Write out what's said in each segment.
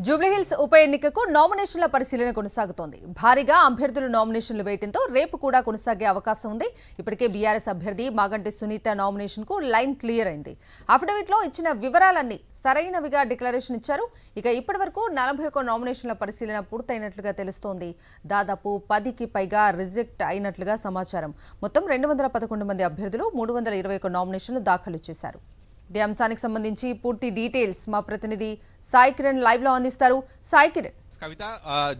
జూబ్లీహిల్స్ ఉప ఎన్నికకు నామినేషన్ల పరిశీలన కొనసాగుతోంది. భారీగా అభ్యర్థులు నామినేషన్లు వేయడంతో రేపు కూడా కొనసాగే అవకాశం ఉంది. ఇప్పటికే బీఆర్ఎస్ అభ్యర్థి మాగంటి సునీత నామినేషన్ కు లైన్ క్లియర్ అయింది. అఫిడవిట్ లో ఇచ్చిన వివరాలన్నీ సరైనవిగా డిక్లరేషన్ ఇచ్చారు. ఇక ఇప్పటివరకు 41 నామినేషన్ల పరిశీలన పూర్తయినట్లుగా తెలుస్తోంది. దాదాపు 10కి పైగా రిజెక్ట్ అయినట్లుగా సమాచారం. మొత్తం 211 మంది అభ్యర్థులు 321 నామినేషన్లు దాఖలు చేశారు. ఈ అంశానికి సంబంధించి పూర్తి డీటెయిల్స్ మా ప్రతినిధి సాయి కిరణ్ లైవ్ లో అందిస్తారు. సాయి కిరణ్. కవిత,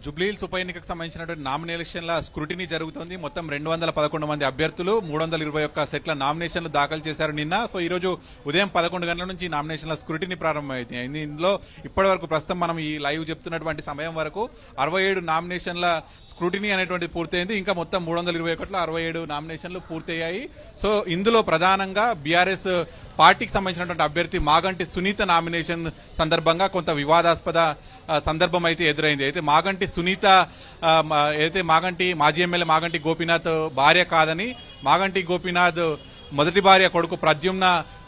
జూబ్లీహిల్స్ ఉప ఎన్నికకు సంబంధించినటువంటి నామినేషన్ల స్క్రూటినీ జరుగుతోంది. మొత్తం 211 మంది అభ్యర్థులు 321 సెట్ల నామినేషన్లు దాఖలు చేశారు నిన్న. సో ఈ రోజు ఉదయం 11 గంటల నుంచి నామినేషన్ల స్క్రూటినీ ప్రారంభమైంది. ఇందులో ఇప్పటి వరకు ప్రస్తుతం మనం ఈ లైవ్ చెప్తున్నటువంటి సమయం వరకు 67 నామినేషన్ల స్క్రూటినీ అనేటువంటి పూర్తయింది. ఇంకా మొత్తం 321లో 67 నామినేషన్లు పూర్తయ్యాయి. సో ఇందులో ప్రధానంగా బీఆర్ఎస్ పార్టీకి సంబంధించినటువంటి అభ్యర్థి మాగంటి సునీత నామినేషన్ సందర్భంగా కొంత వివాదాస్పద సందర్భం అయితే ఎదురైంది. అయితే మాగంటి సునీత మాగంటి మాజీ ఎమ్మెల్యే మాగంటి గోపీనాథ్ భార్య కాదని, మాగంటి గోపీనాథ్ మొదటి భార్య కొడుకు ప్రద్యుమ్న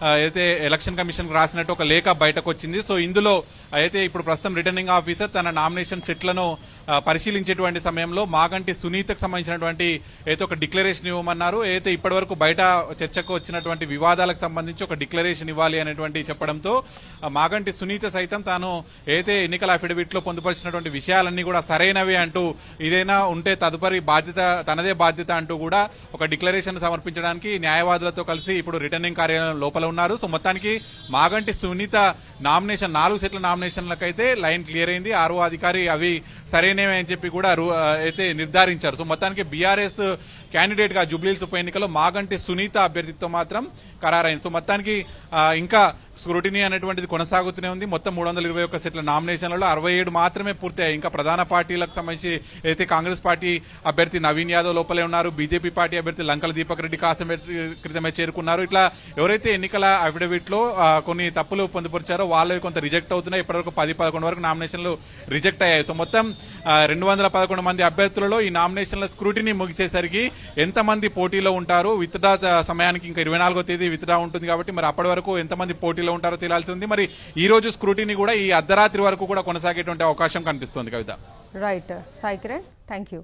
అయితే ఎలక్షన్ కమిషన్ రాసినట్టు ఒక లేఖ బయటకు వచ్చింది. సో ఇందులో అయితే ఇప్పుడు ప్రస్తుతం రిటర్నింగ్ ఆఫీసర్ తన నామినేషన్ సెట్లను పరిశీలించేటువంటి సమయంలో మాగంటి సునీతకు సంబంధించినటువంటి అయితే ఒక డిక్లరేషన్ ఇవ్వమన్నారు. అయితే ఇప్పటి వరకు బయట చర్చకు వచ్చినటువంటి వివాదాలకు సంబంధించి ఒక డిక్లరేషన్ ఇవ్వాలి అనేటువంటి చెప్పడంతో మాగంటి సునీత సైతం తాను అయితే ఎన్నికల అఫిడవిట్ లో పొందుపరిచినటువంటి విషయాలన్నీ కూడా సరైనవే అంటూ, ఇదైనా ఉంటే తదుపరి బాధ్యత తనదే బాధ్యత అంటూ కూడా ఒక డిక్లరేషన్ సమర్పించడానికి న్యాయవాదులతో కలిసి ఇప్పుడు రిటర్నింగ్ కార్యాలయం లోపల ఉన్నారు. సో మొత్తానికి మాగంటి సునీత నామినేషన్ 4 సెట్ల నామినేషన్లకైతే లైన్ క్లియర్ అయింది. ఆర్ఓ అధికారి అవి సరైనవే అని చెప్పి కూడా అయితే నిర్ధారించారు. సో మొత్తానికి బీఆర్ఎస్ క్యాండిడేట్ గా జూబ్లీహిల్స్ ఉప ఎన్నికలో మాగంటి సునీత అభ్యర్థిత్వం మాత్రం ఖరారైంది. సో మొత్తానికి ఇంకా స్క్రూటినీ అనేటువంటిది కొనసాగుతూనే ఉంది. మొత్తం 321 సెట్ల నామినేషన్లలో 67 మాత్రమే పూర్తయ్యాయి. ఇంకా ప్రధాన పార్టీలకు సంబంధించి అయితే కాంగ్రెస్ పార్టీ అభ్యర్థి నవీన్ యాదవ్ లోపలే ఉన్నారు. బీజేపీ పార్టీ అభ్యర్థి లంకల దీపక్ రెడ్డి కాసం క్రితమే చేరుకున్నారు. ఇట్లా ఎవరైతే ఎన్నికల అఫిడవిట్ లో కొన్ని తప్పులు పొందుపరిచారో వాళ్ళవి కొంత రిజెక్ట్ అవుతున్నాయి. ఇప్పటివరకు 10-11 వరకు నామినేషన్లు రిజెక్ట్ అయ్యాయి. సో మొత్తం 211 మంది అభ్యర్థులలో ఈ నామినేషన్ల స్క్రూటినీ ముగిసేసరికి ఎంతమంది పోటీలో ఉంటారు, విత్డ్రా సమయానికి ఇంకా 24వ తేదీ విత్డ్రా ఉంటుంది కాబట్టి మరి అప్పటి వరకు ఎంతమంది పోటీలో ఉంటారో తెలియాల్సి ఉంది. మరి ఈ రోజు స్క్రూటినీ కూడా ఈ అర్ధరాత్రి వరకు కూడా కొనసాగేటువంటి అవకాశం కనిపిస్తుంది. Kavitha. Right Sai Kiran, thank you.